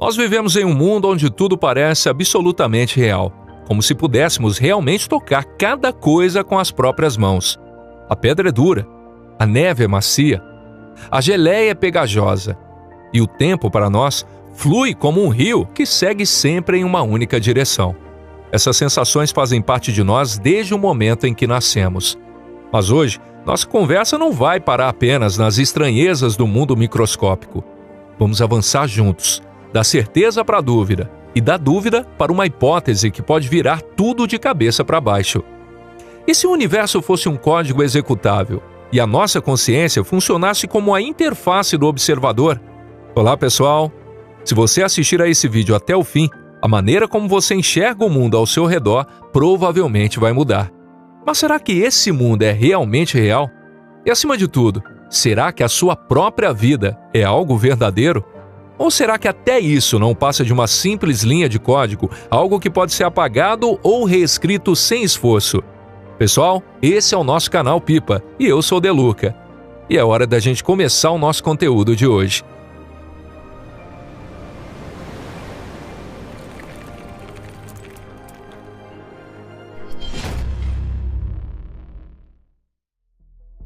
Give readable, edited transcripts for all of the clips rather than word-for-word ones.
Nós vivemos em um mundo onde tudo parece absolutamente real, como se pudéssemos realmente tocar cada coisa com as próprias mãos. A pedra é dura, a neve é macia, a geleia é pegajosa, e o tempo para nós flui como um rio que segue sempre em uma única direção. Essas sensações fazem parte de nós desde o momento em que nascemos. Mas hoje, nossa conversa não vai parar apenas nas estranhezas do mundo microscópico. Vamos avançar juntos, da certeza para a dúvida, e da dúvida para uma hipótese que pode virar tudo de cabeça para baixo. E se o universo fosse um código executável, e a nossa consciência funcionasse como a interface do observador? Olá, pessoal! Se você assistir a esse vídeo até o fim, a maneira como você enxerga o mundo ao seu redor provavelmente vai mudar. Mas será que esse mundo é realmente real? E acima de tudo, será que a sua própria vida é algo verdadeiro? Ou será que até isso não passa de uma simples linha de código, algo que pode ser apagado ou reescrito sem esforço? Pessoal, esse é o nosso canal Pipa e eu sou o Deluca. E é hora da gente começar o nosso conteúdo de hoje.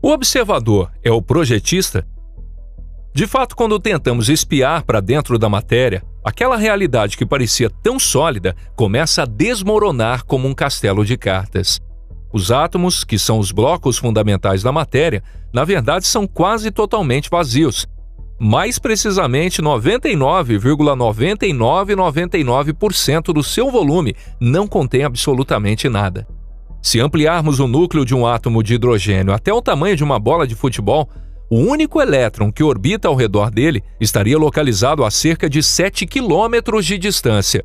O observador é o projetista? De fato, quando tentamos espiar para dentro da matéria, aquela realidade que parecia tão sólida começa a desmoronar como um castelo de cartas. Os átomos, que são os blocos fundamentais da matéria, na verdade são quase totalmente vazios. Mais precisamente, 99,9999% do seu volume não contém absolutamente nada. Se ampliarmos o núcleo de um átomo de hidrogênio até o tamanho de uma bola de futebol, o único elétron que orbita ao redor dele estaria localizado a cerca de 7 quilômetros de distância.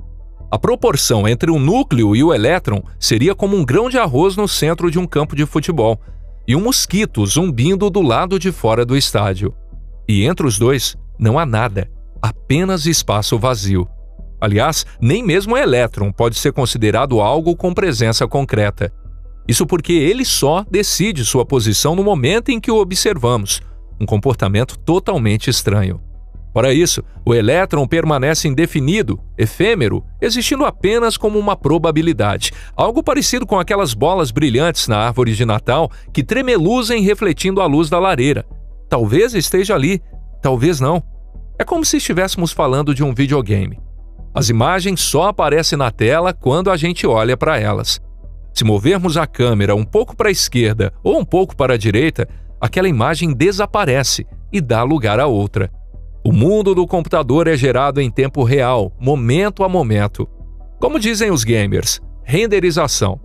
A proporção entre o núcleo e o elétron seria como um grão de arroz no centro de um campo de futebol e um mosquito zumbindo do lado de fora do estádio. E entre os dois não há nada, apenas espaço vazio. Aliás, nem mesmo o elétron pode ser considerado algo com presença concreta. Isso porque ele só decide sua posição no momento em que o observamos, um comportamento totalmente estranho. Para isso, o elétron permanece indefinido, efêmero, existindo apenas como uma probabilidade, algo parecido com aquelas bolas brilhantes na árvore de Natal que tremeluzem refletindo a luz da lareira. Talvez esteja ali, talvez não. É como se estivéssemos falando de um videogame. As imagens só aparecem na tela quando a gente olha para elas. Se movermos a câmera um pouco para a esquerda ou um pouco para a direita, aquela imagem desaparece e dá lugar a outra. O mundo do computador é gerado em tempo real, momento a momento. Como dizem os gamers, renderização.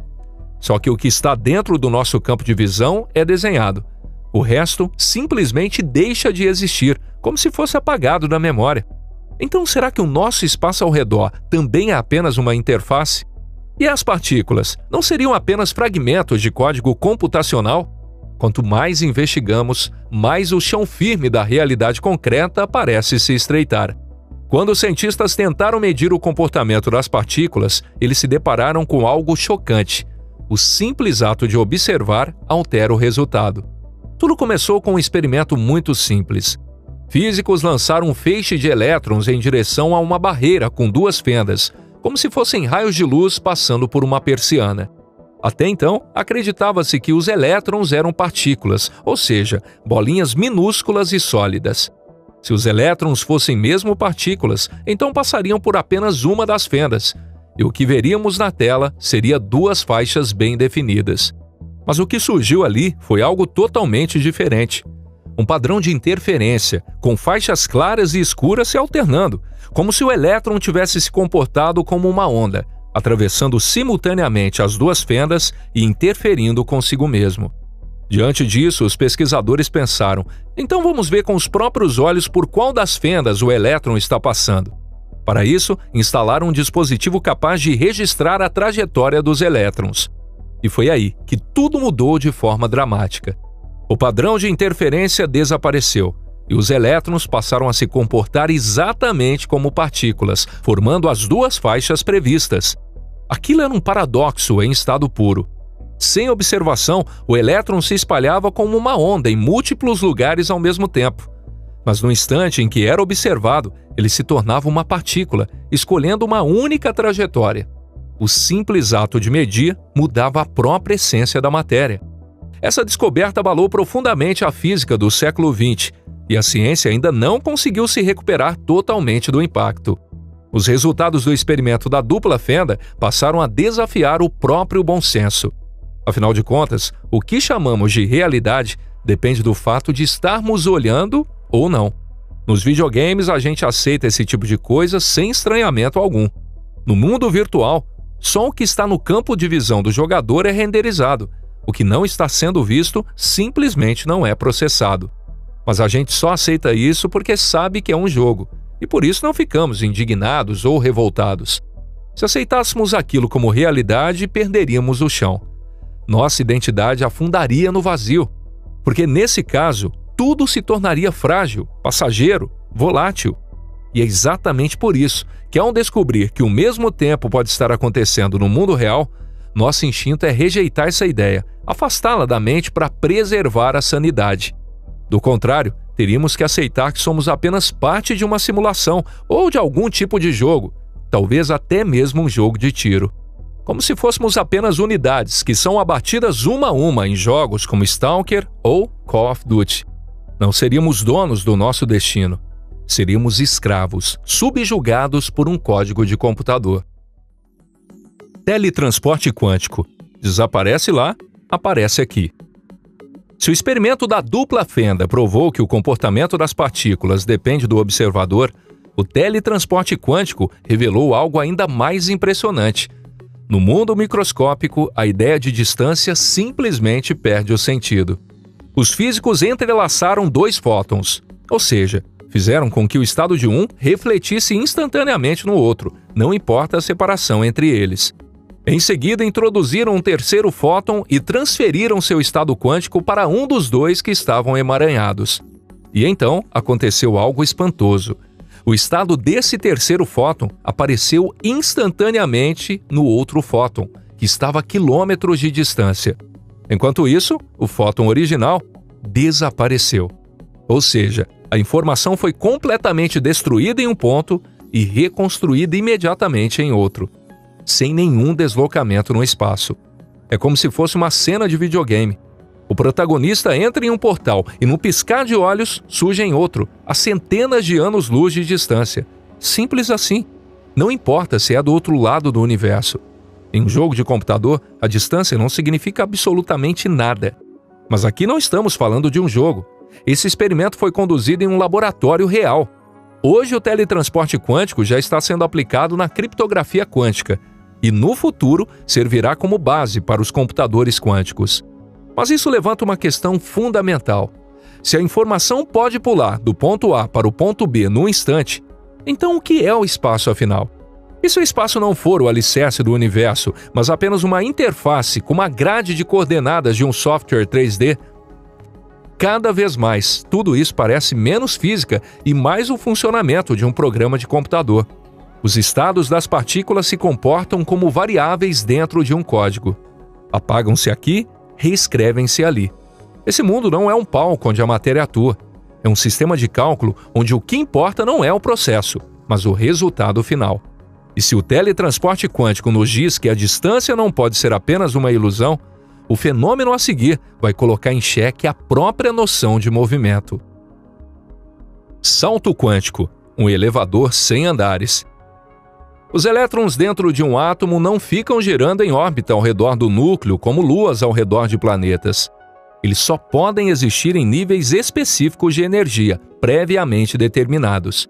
Só que o que está dentro do nosso campo de visão é desenhado. O resto simplesmente deixa de existir, como se fosse apagado da memória. Então, será que o nosso espaço ao redor também é apenas uma interface? E as partículas não seriam apenas fragmentos de código computacional? Quanto mais investigamos, mais o chão firme da realidade concreta parece se estreitar. Quando os cientistas tentaram medir o comportamento das partículas, eles se depararam com algo chocante. O simples ato de observar altera o resultado. Tudo começou com um experimento muito simples. Físicos lançaram um feixe de elétrons em direção a uma barreira com duas fendas, como se fossem raios de luz passando por uma persiana. Até então, acreditava-se que os elétrons eram partículas, ou seja, bolinhas minúsculas e sólidas. Se os elétrons fossem mesmo partículas, então passariam por apenas uma das fendas, e o que veríamos na tela seria duas faixas bem definidas. Mas o que surgiu ali foi algo totalmente diferente. Um padrão de interferência, com faixas claras e escuras se alternando, como se o elétron tivesse se comportado como uma onda, atravessando simultaneamente as duas fendas e interferindo consigo mesmo. Diante disso, os pesquisadores pensaram, então vamos ver com os próprios olhos por qual das fendas o elétron está passando. Para isso, instalaram um dispositivo capaz de registrar a trajetória dos elétrons. E foi aí que tudo mudou de forma dramática. O padrão de interferência desapareceu e os elétrons passaram a se comportar exatamente como partículas, formando as duas faixas previstas. Aquilo era um paradoxo em estado puro. Sem observação, o elétron se espalhava como uma onda em múltiplos lugares ao mesmo tempo. Mas no instante em que era observado, ele se tornava uma partícula, escolhendo uma única trajetória. O simples ato de medir mudava a própria essência da matéria. Essa descoberta abalou profundamente a física do século XX, e a ciência ainda não conseguiu se recuperar totalmente do impacto. Os resultados do experimento da dupla fenda passaram a desafiar o próprio bom senso. Afinal de contas, o que chamamos de realidade depende do fato de estarmos olhando ou não. Nos videogames, a gente aceita esse tipo de coisa sem estranhamento algum. No mundo virtual, só o que está no campo de visão do jogador é renderizado. O que não está sendo visto simplesmente não é processado. Mas a gente só aceita isso porque sabe que é um jogo, e por isso não ficamos indignados ou revoltados. Se aceitássemos aquilo como realidade, perderíamos o chão. Nossa identidade afundaria no vazio, porque nesse caso, tudo se tornaria frágil, passageiro, volátil. E é exatamente por isso que, ao descobrir que o mesmo tempo pode estar acontecendo no mundo real, nosso instinto é rejeitar essa ideia, afastá-la da mente para preservar a sanidade. Do contrário, teríamos que aceitar que somos apenas parte de uma simulação ou de algum tipo de jogo, talvez até mesmo um jogo de tiro. Como se fôssemos apenas unidades que são abatidas uma a uma em jogos como Stalker ou Call of Duty. Não seríamos donos do nosso destino. Seríamos escravos, subjugados por um código de computador. Teletransporte quântico. Desaparece lá, aparece aqui. Se o experimento da dupla fenda provou que o comportamento das partículas depende do observador, o teletransporte quântico revelou algo ainda mais impressionante. No mundo microscópico, a ideia de distância simplesmente perde o sentido. Os físicos entrelaçaram dois fótons, ou seja, fizeram com que o estado de um refletisse instantaneamente no outro, não importa a separação entre eles. Em seguida, introduziram um terceiro fóton e transferiram seu estado quântico para um dos dois que estavam emaranhados. E então, aconteceu algo espantoso. O estado desse terceiro fóton apareceu instantaneamente no outro fóton, que estava a quilômetros de distância. Enquanto isso, o fóton original desapareceu. Ou seja, a informação foi completamente destruída em um ponto e reconstruída imediatamente em outro, sem nenhum deslocamento no espaço. É como se fosse uma cena de videogame. O protagonista entra em um portal e, num piscar de olhos, surge em outro, a centenas de anos-luz de distância. Simples assim. Não importa se é do outro lado do universo. Em um jogo de computador, a distância não significa absolutamente nada. Mas aqui não estamos falando de um jogo. Esse experimento foi conduzido em um laboratório real. Hoje, o teletransporte quântico já está sendo aplicado na criptografia quântica e, no futuro, servirá como base para os computadores quânticos. Mas isso levanta uma questão fundamental. Se a informação pode pular do ponto A para o ponto B num instante, então o que é o espaço afinal? E se o espaço não for o alicerce do universo, mas apenas uma interface com uma grade de coordenadas de um software 3D? Cada vez mais, tudo isso parece menos física e mais o funcionamento de um programa de computador. Os estados das partículas se comportam como variáveis dentro de um código. Apagam-se aqui, reescrevem-se ali. Esse mundo não é um palco onde a matéria atua. É um sistema de cálculo onde o que importa não é o processo, mas o resultado final. E se o teletransporte quântico nos diz que a distância não pode ser apenas uma ilusão, o fenômeno a seguir vai colocar em xeque a própria noção de movimento. Salto quântico, um elevador sem andares. Os elétrons dentro de um átomo não ficam girando em órbita ao redor do núcleo como luas ao redor de planetas. Eles só podem existir em níveis específicos de energia, previamente determinados.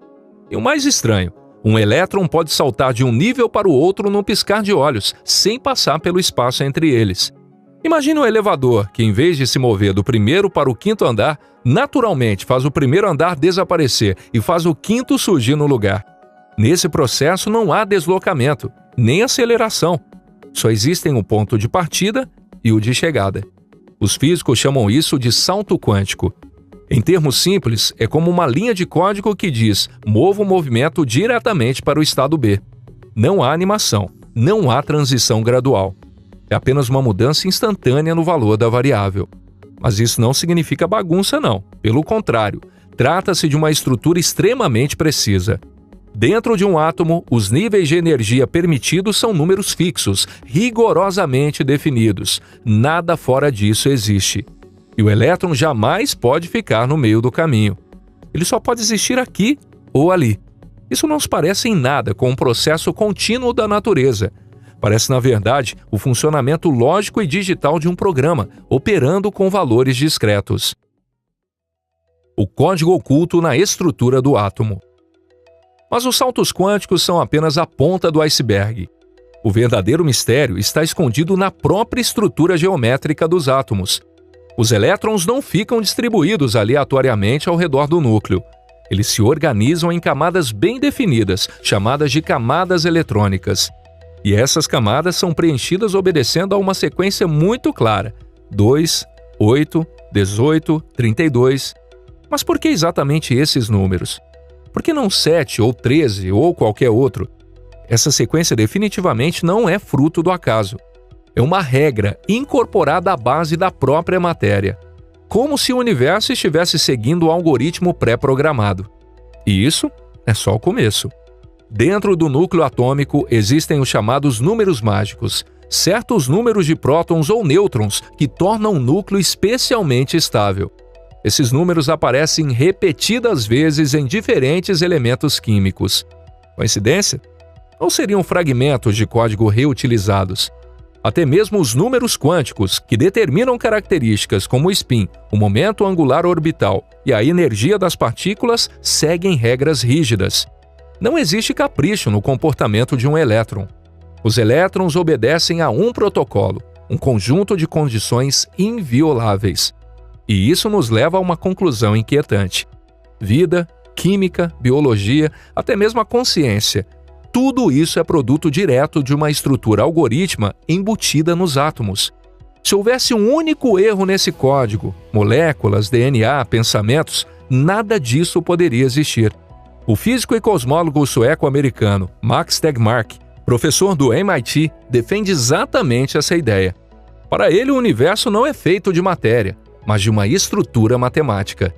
E o mais estranho, um elétron pode saltar de um nível para o outro num piscar de olhos, sem passar pelo espaço entre eles. Imagine um elevador que, em vez de se mover do primeiro para o quinto andar, naturalmente faz o primeiro andar desaparecer e faz o quinto surgir no lugar. Nesse processo não há deslocamento, nem aceleração. Só existem o ponto de partida e o de chegada. Os físicos chamam isso de salto quântico. Em termos simples, é como uma linha de código que diz: mova o movimento diretamente para o estado B. Não há animação, não há transição gradual. É apenas uma mudança instantânea no valor da variável. Mas isso não significa bagunça, não. Pelo contrário, Trata-se de uma estrutura extremamente precisa. Dentro de um átomo, os níveis de energia permitidos são números fixos, rigorosamente definidos. Nada fora disso existe. E o elétron jamais pode ficar no meio do caminho. Ele só pode existir aqui ou ali. Isso não se parece em nada com um processo contínuo da natureza. Parece, na verdade, o funcionamento lógico e digital de um programa, operando com valores discretos. O código oculto na estrutura do átomo. Mas os saltos quânticos são apenas a ponta do iceberg. O verdadeiro mistério está escondido na própria estrutura geométrica dos átomos. Os elétrons não ficam distribuídos aleatoriamente ao redor do núcleo. Eles se organizam em camadas bem definidas, chamadas de camadas eletrônicas. E essas camadas são preenchidas obedecendo a uma sequência muito clara: 2, 8, 18, 32. Mas por que exatamente esses números? Por que não 7 ou 13 ou qualquer outro? Essa sequência definitivamente não é fruto do acaso. É uma regra incorporada à base da própria matéria. Como se o universo estivesse seguindo um algoritmo pré-programado. E isso é só o começo. Dentro do núcleo atômico existem os chamados números mágicos, certos números de prótons ou nêutrons que tornam o núcleo especialmente estável. Esses números aparecem repetidas vezes em diferentes elementos químicos. Coincidência? Ou seriam fragmentos de código reutilizados? Até mesmo os números quânticos, que determinam características como o spin, o momento angular orbital e a energia das partículas, seguem regras rígidas. Não existe capricho no comportamento de um elétron. Os elétrons obedecem a um protocolo, um conjunto de condições invioláveis. E isso nos leva a uma conclusão inquietante. Vida, química, biologia, até mesmo a consciência. Tudo isso é produto direto de uma estrutura algorítmica embutida nos átomos. Se houvesse um único erro nesse código, moléculas, DNA, pensamentos, nada disso poderia existir. O físico e cosmólogo sueco-americano Max Tegmark, professor do MIT, defende exatamente essa ideia. Para ele, o universo não é feito de matéria, mas de uma estrutura matemática.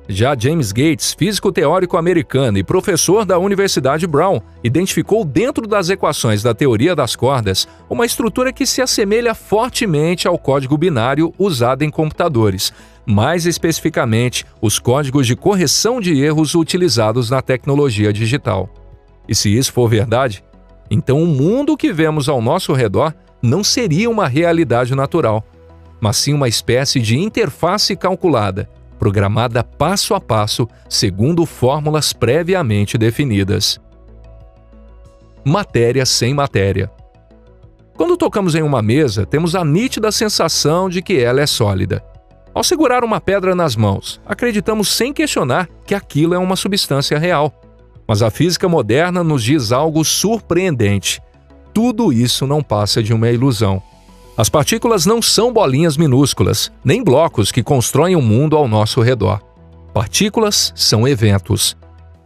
Já James Gates, físico teórico americano e professor da Universidade Brown, identificou dentro das equações da teoria das cordas uma estrutura que se assemelha fortemente ao código binário usado em computadores, mais especificamente os códigos de correção de erros utilizados na tecnologia digital. E se isso for verdade, então o mundo que vemos ao nosso redor não seria uma realidade natural, mas sim uma espécie de interface calculada, programada passo a passo, segundo fórmulas previamente definidas. Matéria sem matéria. Quando tocamos em uma mesa, temos a nítida sensação de que ela é sólida. Ao segurar uma pedra nas mãos, acreditamos sem questionar que aquilo é uma substância real. Mas a física moderna nos diz algo surpreendente. Tudo isso não passa de uma ilusão. As partículas não são bolinhas minúsculas, nem blocos que constroem o mundo ao nosso redor. Partículas são eventos.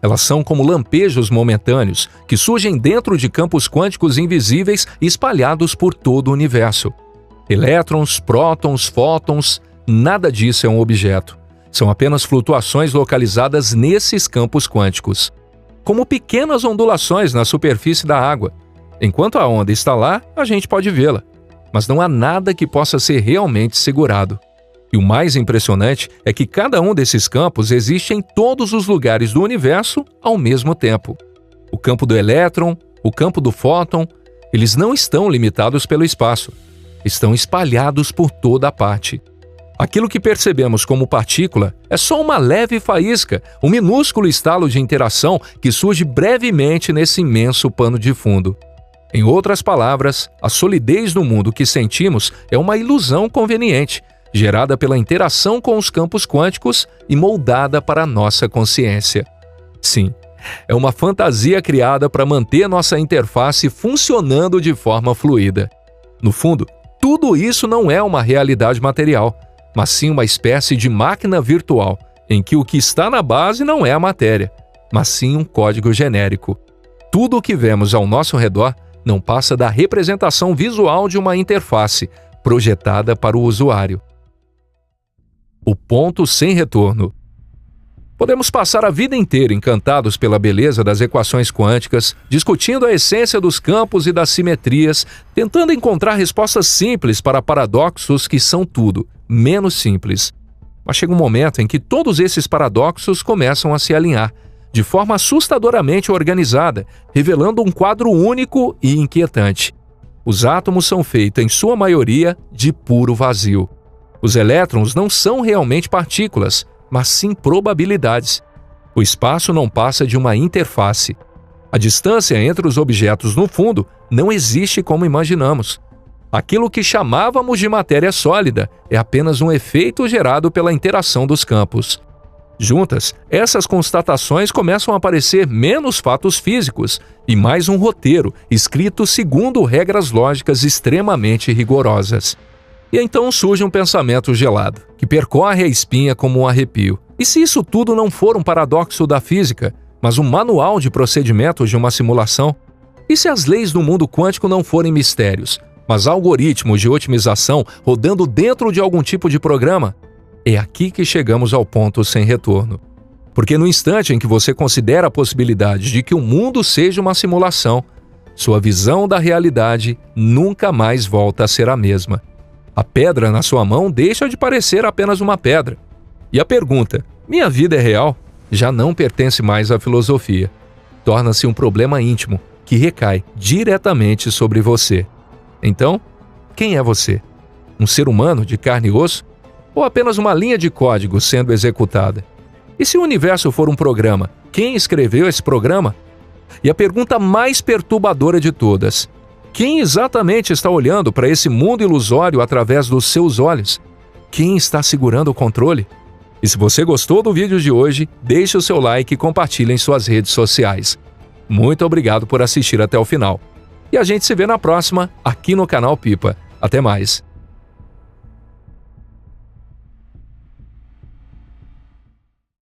Elas são como lampejos momentâneos que surgem dentro de campos quânticos invisíveis espalhados por todo o universo. Elétrons, prótons, fótons, nada disso é um objeto. São apenas flutuações localizadas nesses campos quânticos. Como pequenas ondulações na superfície da água. Enquanto a onda está lá, a gente pode vê-la. Mas não há nada que possa ser realmente segurado. E o mais impressionante é que cada um desses campos existe em todos os lugares do universo ao mesmo tempo. O campo do elétron, o campo do fóton, eles não estão limitados pelo espaço. Estão espalhados por toda a parte. Aquilo que percebemos como partícula é só uma leve faísca, um minúsculo estalo de interação que surge brevemente nesse imenso pano de fundo. Em outras palavras, a solidez do mundo que sentimos é uma ilusão conveniente, gerada pela interação com os campos quânticos e moldada para a nossa consciência. Sim, é uma fantasia criada para manter nossa interface funcionando de forma fluida. No fundo, tudo isso não é uma realidade material, mas sim uma espécie de máquina virtual, em que o que está na base não é a matéria, mas sim um código genérico. Tudo o que vemos ao nosso redor não passa da representação visual de uma interface projetada para o usuário. O ponto sem retorno. Podemos passar a vida inteira encantados pela beleza das equações quânticas, discutindo a essência dos campos e das simetrias, tentando encontrar respostas simples para paradoxos que são tudo, menos simples. Mas chega um momento em que todos esses paradoxos começam a se alinhar, de forma assustadoramente organizada, revelando um quadro único e inquietante. Os átomos são feitos, em sua maioria, de puro vazio. Os elétrons não são realmente partículas, mas sim probabilidades. O espaço não passa de uma interface. A distância entre os objetos no fundo não existe como imaginamos. Aquilo que chamávamos de matéria sólida é apenas um efeito gerado pela interação dos campos. Juntas, essas constatações começam a parecer menos fatos físicos e mais um roteiro escrito segundo regras lógicas extremamente rigorosas. E então surge um pensamento gelado, que percorre a espinha como um arrepio. E se isso tudo não for um paradoxo da física, mas um manual de procedimentos de uma simulação? E se as leis do mundo quântico não forem mistérios, mas algoritmos de otimização rodando dentro de algum tipo de programa? É aqui que chegamos ao ponto sem retorno. Porque no instante em que você considera a possibilidade de que o mundo seja uma simulação, sua visão da realidade nunca mais volta a ser a mesma. A pedra na sua mão deixa de parecer apenas uma pedra. E a pergunta, minha vida é real? Já não pertence mais à filosofia. Torna-se um problema íntimo que recai diretamente sobre você. Então, quem é você? Um ser humano de carne e osso? Ou apenas uma linha de código sendo executada? E se o universo for um programa, quem escreveu esse programa? E a pergunta mais perturbadora de todas: quem exatamente está olhando para esse mundo ilusório através dos seus olhos? Quem está segurando o controle? E se você gostou do vídeo de hoje, deixe o seu like e compartilhe em suas redes sociais. Muito obrigado por assistir até o final. E a gente se vê na próxima, aqui no canal Pipa. Até mais!